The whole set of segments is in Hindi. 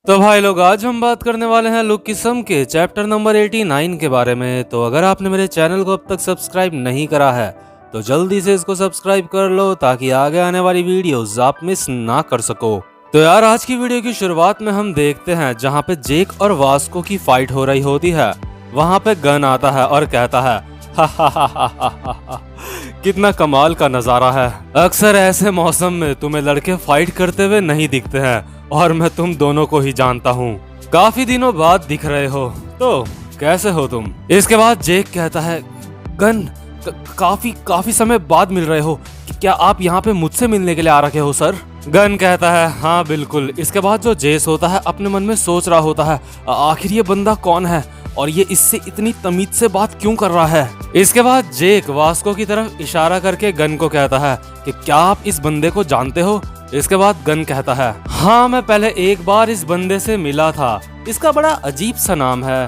तो भाई लोग, आज हम बात करने वाले हैं लुक किस्म के चैप्टर नंबर 89 के बारे में। तो अगर आपने मेरे चैनल को अब तक सब्सक्राइब नहीं करा है तो जल्दी से इसको सब्सक्राइब कर लो ताकि आगे आने वाली वीडियोस आप मिस ना कर सको। तो यार, आज की वीडियो की शुरुआत में हम देखते हैं जहाँ पे जेक और वास्को की फाइट हो रही होती है। वहाँ पे गन आता है और कहता है हा कितना कमाल का नजारा है। अक्सर ऐसे मौसम में तुम्हें लड़के फाइट करते हुए नहीं दिखते हैं और मैं तुम दोनों को ही जानता हूँ। काफी दिनों बाद दिख रहे हो, तो कैसे हो तुम? इसके बाद जेक कहता है गन, काफी समय बाद मिल रहे हो, क्या आप यहाँ पे मुझसे मिलने के लिए आ रखे हो सर? गन कहता है हाँ बिल्कुल। इसके बाद जो जेस होता है अपने मन में सोच रहा होता है आखिर ये बंदा कौन है और ये इससे इतनी तमीज से बात क्यों कर रहा है। इसके बाद जेक वास्को की तरफ इशारा करके गन को कहता है कि क्या आप इस बंदे को जानते हो? इसके बाद गन कहता है हाँ, मैं पहले एक बार इस बंदे से मिला था, इसका बड़ा अजीब सा नाम है।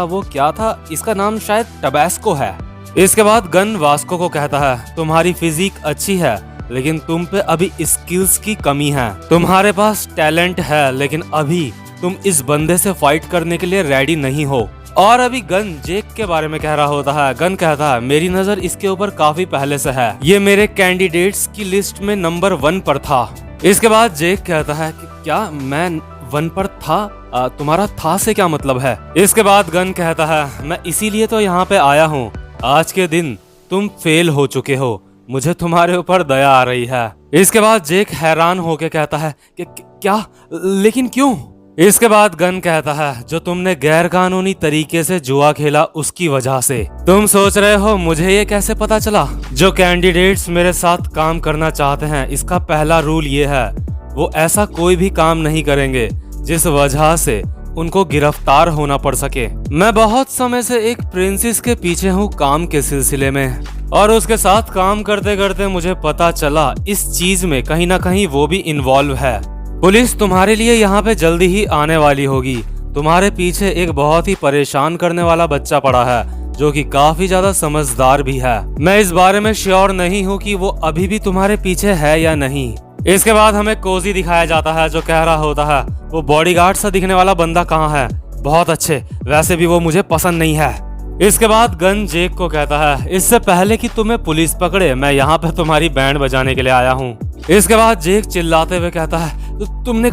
वो क्या था? इसका नाम शायद टबैस्को है। इसके बाद गन वास्को को कहता है तुम्हारी फिजिक अच्छी है लेकिन तुम पे अभी स्किल्स की कमी है। तुम्हारे पास टैलेंट है लेकिन अभी तुम इस बंदे से फाइट करने के लिए रेडी नहीं हो। और अभी गन जेक के बारे में कह रहा होता है। गन कहता है मेरी नजर इसके ऊपर काफी पहले से है, ये मेरे कैंडिडेट्स की लिस्ट में नंबर 1 पर था। इसके बाद जेक कहता है कि क्या मैं 1 पर था? तुम्हारा था से क्या मतलब है? इसके बाद गन कहता है मैं इसीलिए तो यहाँ पे आया हूँ, आज के दिन तुम फेल हो चुके हो, मुझे तुम्हारे ऊपर दया आ रही है। इसके बाद जेक हैरान होके कहता है कि क्या, लेकिन क्यों? इसके बाद गन कहता है जो तुमने गैर कानूनी तरीके से जुआ खेला उसकी वजह से। तुम सोच रहे हो मुझे ये कैसे पता चला? जो कैंडिडेट्स मेरे साथ काम करना चाहते हैं इसका पहला रूल ये है, वो ऐसा कोई भी काम नहीं करेंगे जिस वजह से उनको गिरफ्तार होना पड़ सके। मैं बहुत समय से एक प्रिंसेस के पीछे हूँ काम के सिलसिले में, और उसके साथ काम करते करते मुझे पता चला इस चीज में कहीं ना कहीं वो भी इन्वॉल्व है। पुलिस तुम्हारे लिए यहाँ पे जल्दी ही आने वाली होगी। तुम्हारे पीछे एक बहुत ही परेशान करने वाला बच्चा पड़ा है जो कि काफी ज्यादा समझदार भी है। मैं इस बारे में श्योर नहीं हूँ कि वो अभी भी तुम्हारे पीछे है या नहीं। इसके बाद हमें कोजी दिखाया जाता है जो कह रहा होता है वो बॉडीगार्ड सा दिखने वाला बंदा कहाँ है? बहुत अच्छे, वैसे भी वो मुझे पसंद नहीं है। इसके बाद गन जेक को कहता है इससे पहले कि तुम्हें पुलिस पकड़े मैं यहाँ पे तुम्हारी बैंड बजाने के लिए आया हूँ। इसके बाद जेक चिल्लाते हुए कहता है तुमने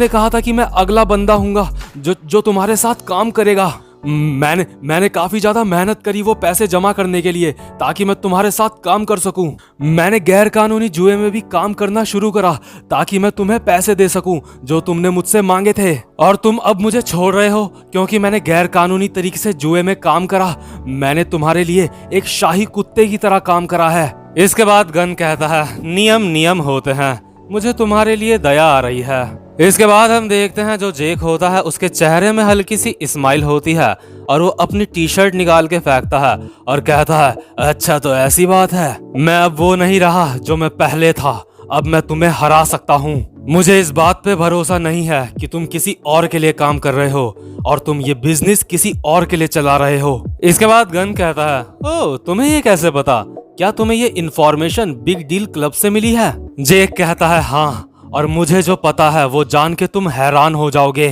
कहा था कि मैं अगला बंदा हूँगा जो तुम्हारे साथ काम करेगा। मैंने काफी ज्यादा मेहनत करी वो पैसे जमा करने के लिए ताकि मैं तुम्हारे साथ काम कर सकूं। मैंने गैर कानूनी जुए में भी काम करना शुरू करा ताकि मैं तुम्हें पैसे दे सकूं जो तुमने मुझसे मांगे थे, और तुम अब मुझे छोड़ रहे हो क्योंकि मैंने गैर कानूनी तरीके से जुए में काम करा। मैंने तुम्हारे लिए एक शाही कुत्ते की तरह काम करा है। इसके बाद गन कहता है नियम होते हैं, मुझे तुम्हारे लिए दया आ रही है। इसके बाद हम देखते हैं जो जेक होता है उसके चेहरे में हल्की सी स्माइल होती है और वो अपनी टी शर्ट निकाल के फेंकता है और कहता है अच्छा तो ऐसी बात है, मैं अब वो नहीं रहा जो मैं पहले था, अब मैं तुम्हें हरा सकता हूँ। मुझे इस बात पे भरोसा नहीं है कि तुम किसी और के लिए काम कर रहे हो और तुम ये बिजनेस किसी और के लिए चला रहे हो। इसके बाद गन कहता है ओ तुम्हें ये कैसे पता? क्या तुम्हें ये इन्फॉर्मेशन बिग डील क्लब से मिली है? जेक कहता है हाँ, और मुझे जो पता है वो जान के तुम हैरान हो जाओगे।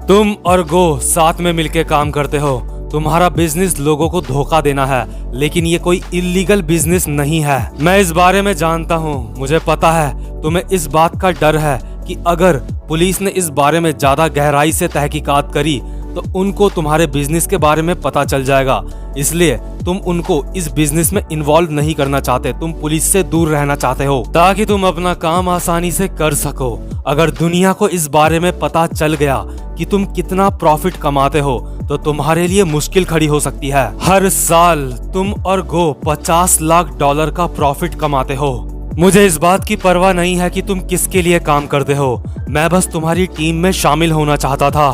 तुम और गो साथ में मिलके काम करते हो, तुम्हारा बिजनेस लोगों को धोखा देना है, लेकिन ये कोई इलीगल बिजनेस नहीं है। मैं इस बारे में जानता हूँ, मुझे पता है तुम्हें इस बात का डर है कि अगर पुलिस ने इस बारे में ज्यादा गहराई से तहकीकात करी तो उनको तुम्हारे बिजनेस के बारे में पता चल जाएगा, इसलिए तुम उनको इस बिजनेस में इन्वॉल्व नहीं करना चाहते, तुम पुलिस से दूर रहना चाहते हो ताकि तुम अपना काम आसानी से कर सको। अगर दुनिया को इस बारे में पता चल गया कि तुम कितना प्रॉफिट कमाते हो तो तुम्हारे लिए मुश्किल खड़ी हो सकती है। हर साल तुम और गो $50 लाख का प्रॉफिट कमाते हो। मुझे इस बात की परवाह नहीं है कि तुम किसके लिए काम करते हो, मैं बस तुम्हारी टीम में शामिल होना चाहता था।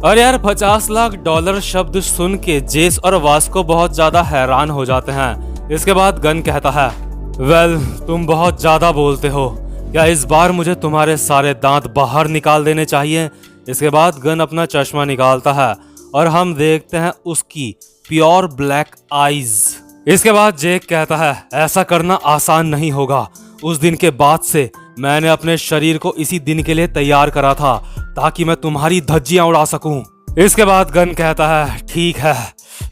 और यार $50 लाख शब्द सुन के जेस और वास्को बहुत ज्यादा हैरान हो जाते हैं। इसके बाद गन कहता है वेल तुम बहुत ज्यादा बोलते हो, क्या इस बार मुझे तुम्हारे सारे दांत बाहर निकाल देने चाहिए? इसके बाद गन अपना चश्मा निकालता है और हम देखते हैं उसकी प्योर ब्लैक आईज। इसके बाद जेक कहता है ऐसा करना आसान नहीं होगा, उस दिन के बाद से मैंने अपने शरीर को इसी दिन के लिए तैयार करा था ताकि मैं तुम्हारी धज्जियां उड़ा सकूं। इसके बाद गन कहता है ठीक है,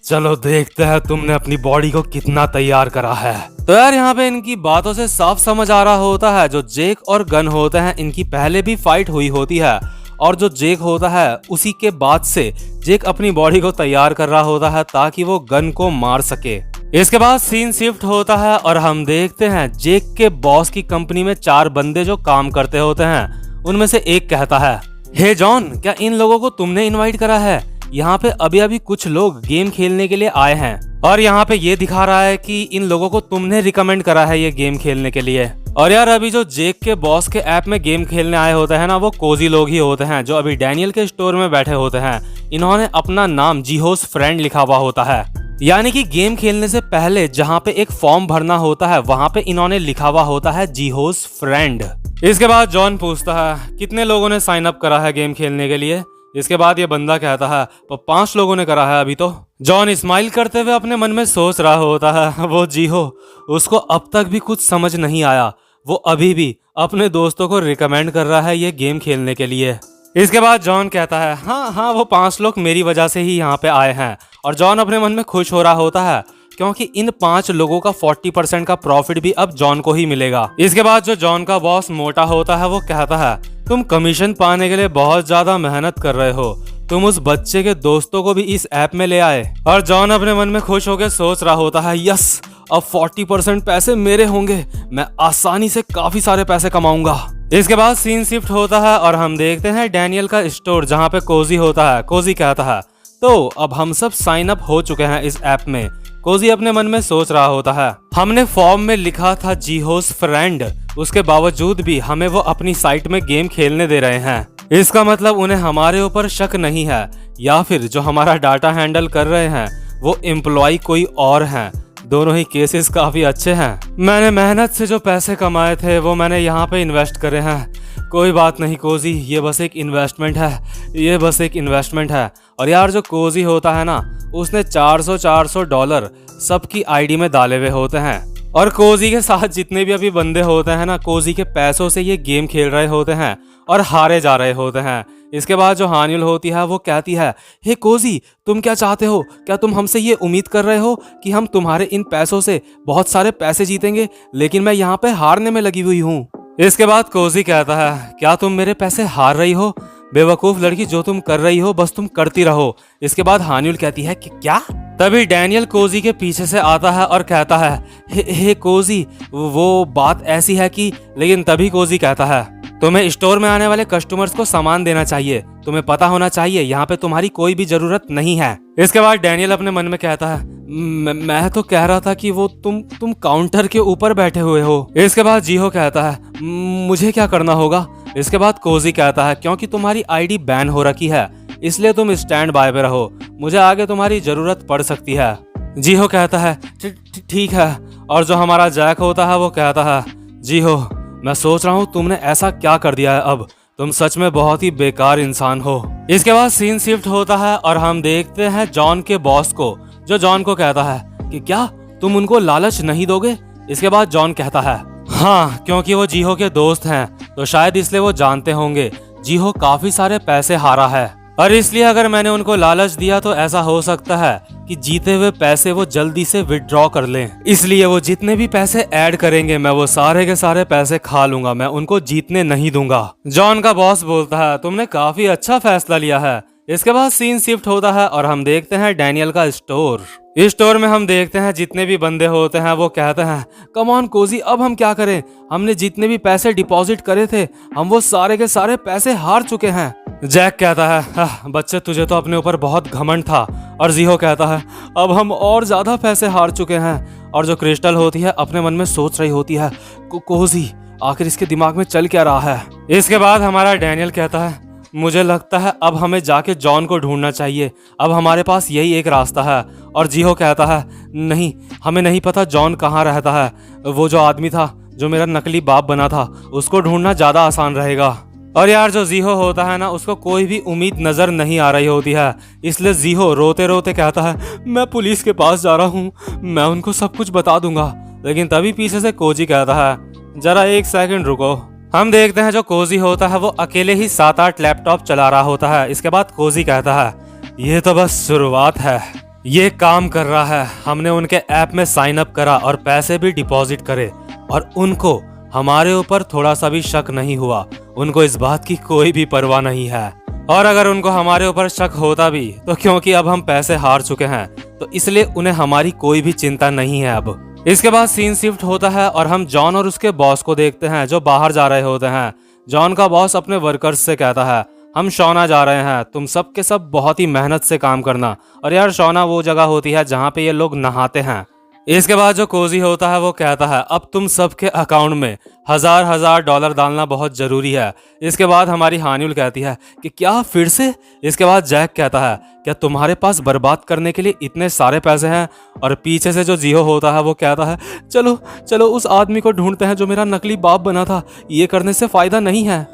चलो देखते हैं तुमने अपनी बॉडी को कितना तैयार करा है। तो यार यहाँ पे इनकी बातों से साफ समझ आ रहा होता है जो जेक और गन होते हैं इनकी पहले भी फाइट हुई होती है, और जो जेक होता है उसी के बाद से जेक अपनी बॉडी को तैयार कर रहा होता है ताकि वो गन को मार सके। इसके बाद सीन शिफ्ट होता है और हम देखते हैं जेक के बॉस की कंपनी में 4 बंदे जो काम करते होते हैं। उनमें से एक कहता है, हे जॉन, क्या इन लोगों को तुमने इनवाइट करा है? यहाँ पे अभी अभी कुछ लोग गेम खेलने के लिए आए हैं और यहाँ पे ये दिखा रहा है कि इन लोगों को तुमने रिकमेंड करा है ये गेम खेलने के लिए। और यार अभी जो जेक के बॉस के ऐप में गेम खेलने आए होते हैं ना, वो कोजी लोग ही होते हैं जो अभी डैनियल के स्टोर में बैठे होते हैं। इन्होंने अपना नाम जीहोस फ्रेंड लिखा हुआ होता है, यानी कि गेम खेलने से पहले जहाँ पे एक फॉर्म भरना होता है वहाँ पे इन्होंने लिखा हुआ होता है जीहोस फ्रेंड। इसके बाद जॉन पूछता है कितने लोगों ने साइन अप करा है गेम खेलने के लिए। इसके बाद ये बंदा कहता है 5 लोगों ने करा है अभी तो। जॉन स्माइल करते हुए अपने मन में सोच रहा होता है वो जीहो, उसको अब तक भी कुछ समझ नहीं आया, वो अभी भी अपने दोस्तों को रिकमेंड कर रहा है ये गेम खेलने के लिए। इसके बाद जॉन कहता है हाँ वो 5 लोग मेरी वजह से ही यहाँ पे आए हैं। और जॉन अपने मन में खुश हो रहा होता है क्योंकि इन 5 लोगों का 40% का प्रॉफिट भी अब जॉन को ही मिलेगा। इसके बाद जो जॉन का बॉस मोटा होता है वो कहता है तुम कमीशन पाने के लिए बहुत ज्यादा मेहनत कर रहे हो, तुम उस बच्चे के दोस्तों को भी इस ऐप में ले आए। और जॉन अपने मन में खुश होकर सोच रहा होता है यस, अब 40% पैसे मेरे होंगे, मैं आसानी से काफी सारे पैसे कमाऊंगा। इसके बाद सीन शिफ्ट होता है और हम देखते हैं डैनियल का स्टोर जहाँ पे कोजी होता है। कोजी कहता है तो अब हम सब साइन अप हो चुके हैं इस ऐप में। कोजी अपने मन में सोच रहा होता है हमने फॉर्म में लिखा था जीहोस फ्रेंड, उसके बावजूद भी हमें वो अपनी साइट में गेम खेलने दे रहे हैं। इसका मतलब उन्हें हमारे ऊपर शक नहीं है, या फिर जो हमारा डाटा हैंडल कर रहे हैं वो एम्प्लॉय कोई और हैं। दोनों ही केसेस काफी अच्छे हैं। मैंने मेहनत से जो पैसे कमाए थे वो मैंने यहाँ पे इन्वेस्ट करे हैं। कोई बात नहीं कोजी, ये बस एक इन्वेस्टमेंट है, ये बस एक इन्वेस्टमेंट है। और यार जो कोजी होता है ना, उसने $400 सबकी आईडी में डाले हुए होते हैं। और कोजी के साथ जितने भी अभी बंदे होते हैं ना, कोजी के पैसों से ये गेम खेल रहे होते हैं और हारे जा रहे होते हैं। इसके बाद जो हानिल होती है वो कहती है हे कोजी, तुम क्या चाहते हो? क्या तुम हमसे ये उम्मीद कर रहे हो कि हम तुम्हारे इन पैसों से बहुत सारे पैसे जीतेंगे? लेकिन मैं यहाँ पे हारने में लगी हुई हूँ। इसके बाद कोजी कहता है क्या तुम मेरे पैसे हार रही हो? बेवकूफ लड़की, जो तुम कर रही हो बस तुम करती रहो। इसके बाद हानिल कहती है कि क्या? तभी डैनियल कोजी के पीछे से आता है और कहता है हे कोजी, वो बात ऐसी है कि। लेकिन तभी कोजी कहता है तुम्हें स्टोर में आने वाले कस्टमर्स को सामान देना चाहिए, तुम्हें पता होना चाहिए यहाँ पे तुम्हारी कोई भी जरूरत नहीं है। इसके बाद डैनियल अपने मन में कहता है मैं तो कह रहा था कि वो तुम काउंटर के ऊपर बैठे हुए हो। इसके बाद जीहो कहता है मुझे क्या करना होगा? इसके बाद कोजी कहता है क्योंकि तुम्हारी आईडी बैन हो रखी है, इसलिए तुम स्टैंड बाय पे रहो, मुझे आगे तुम्हारी जरूरत पड़ सकती है। जीहो कहता है ठीक है। और जो हमारा जैक होता है वो कहता है जीहो, मैं सोच रहा हूँ तुमने ऐसा क्या कर दिया है, अब तुम सच में बहुत ही बेकार इंसान हो। इसके बाद सीन शिफ्ट होता है और हम देखते हैं जॉन के बॉस को, जो जॉन को कहता है कि क्या तुम उनको लालच नहीं दोगे? इसके बाद जॉन कहता है हाँ, क्योंकि वो जीहो के दोस्त हैं तो शायद इसलिए वो जानते होंगे जीहो काफी सारे पैसे हारा है, और इसलिए अगर मैंने उनको लालच दिया तो ऐसा हो सकता है कि जीते हुए पैसे वो जल्दी से विथड्रॉ कर लें। इसलिए वो जितने भी पैसे ऐड करेंगे मैं वो सारे के सारे पैसे खा लूंगा, मैं उनको जीतने नहीं दूंगा। जॉन का बॉस बोलता है तुमने काफी अच्छा फैसला लिया है। इसके बाद सीन शिफ्ट होता है और हम देखते हैं डैनियल का स्टोर। इस स्टोर में हम देखते हैं जितने भी बंदे होते हैं वो कहते हैं कम ऑन कोजी, अब हम क्या करें? हमने जितने भी पैसे डिपॉजिट करे थे हम वो सारे के सारे पैसे हार चुके हैं। जैक कहता है बच्चे, तुझे तो अपने ऊपर बहुत घमंड था। और जीहो कहता है अब हम और ज्यादा पैसे हार चुके हैं। और जो क्रिस्टल होती है अपने मन में सोच रही होती है कोजी, आखिर इसके दिमाग में चल क्या रहा है? इसके बाद हमारा डैनियल कहता है मुझे लगता है अब हमें जाके जॉन को ढूंढना चाहिए, अब हमारे पास यही एक रास्ता है। और जीहो कहता है नहीं, हमें नहीं पता जॉन कहाँ रहता है, वो जो आदमी था जो मेरा नकली बाप बना था उसको ढूंढना ज्यादा आसान रहेगा। और यार जो जीहो होता है ना, उसको कोई भी उम्मीद नजर नहीं आ रही होती है, इसलिए जीहो रोते रोते कहता है मैं पुलिस के पास जा रहा हूँ, मैं उनको सब कुछ बता दूंगा। लेकिन तभी पीछे से कोजी कहता है जरा एक सेकंड रुको। हम देखते हैं जो कोजी होता है वो अकेले ही 7-8 लैपटॉप चला रहा होता है। इसके बाद कोजी कहता है ये तो बस शुरुआत है, ये काम कर रहा है। हमने उनके ऐप में साइन अप करा और पैसे भी डिपॉजिट करे और उनको हमारे ऊपर थोड़ा सा भी शक नहीं हुआ। उनको इस बात की कोई भी परवाह नहीं है। और अगर उनको हमारे ऊपर शक होता भी तो क्योंकि अब हम पैसे हार चुके हैं तो इसलिए उन्हें हमारी कोई भी चिंता नहीं है अब। इसके बाद सीन शिफ्ट होता है और हम जॉन और उसके बॉस को देखते हैं जो बाहर जा रहे होते हैं। जॉन का बॉस अपने वर्कर्स से कहता है हम शौना जा रहे हैं, तुम सब के सब बहुत ही मेहनत से काम करना। और यार शौना वो जगह होती है जहाँ पे ये लोग नहाते हैं। इसके बाद जो कोजी होता है वो कहता है अब तुम सबके अकाउंट में $1000 डालना बहुत जरूरी है। इसके बाद हमारी हानिउल कहती है कि क्या फिर से? इसके बाद जैक कहता है क्या तुम्हारे पास बर्बाद करने के लिए इतने सारे पैसे हैं? और पीछे से जो जियो होता है वो कहता है चलो चलो उस आदमी को ढूंढते हैं जो मेरा नकली बाप बना था, ये करने से फायदा नहीं है।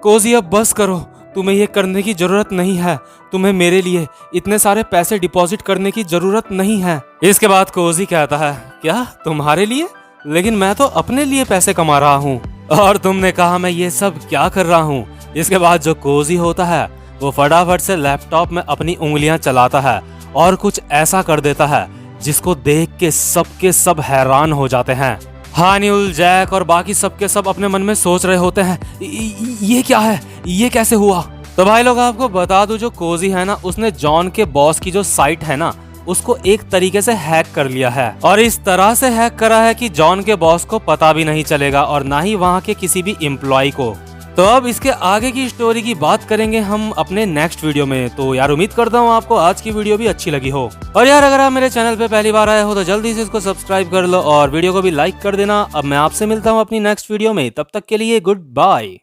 कोजी अब बस करो, तुम्हें ये करने की जरूरत नहीं है। तुम्हें मेरे लिए इतने सारे पैसे डिपॉजिट करने की जरूरत नहीं है। इसके बाद कोजी कहता है क्या तुम्हारे लिए? लेकिन मैं तो अपने लिए पैसे कमा रहा हूँ और तुमने कहा मैं ये सब क्या कर रहा हूँ। इसके बाद जो कोजी होता है वो फटाफट से लैपटॉप में अपनी उंगलियां चलाता है और कुछ ऐसा कर देता है जिसको देख के सब हैरान हो जाते हैं। हानिउल, जैक और बाकी सबके सब अपने मन में सोच रहे होते हैं ये क्या है, ये कैसे हुआ? तो भाई लोग आपको बता दूं जो कोजी है ना उसने जॉन के बॉस की जो साइट है ना उसको एक तरीके से हैक कर लिया है और इस तरह से हैक करा है कि जॉन के बॉस को पता भी नहीं चलेगा और ना ही वहाँ के किसी भी एम्प्लॉय को। तो अब इसके आगे की स्टोरी की बात करेंगे हम अपने नेक्स्ट वीडियो में। तो यार उम्मीद करता हूँ आपको आज की वीडियो भी अच्छी लगी हो। और यार अगर आप मेरे चैनल पे पहली बार आए हो तो जल्दी से इसको सब्सक्राइब कर लो और वीडियो को भी लाइक कर देना। अब मैं आपसे मिलता हूँ अपनी नेक्स्ट वीडियो में, तब तक के लिए गुड बाय।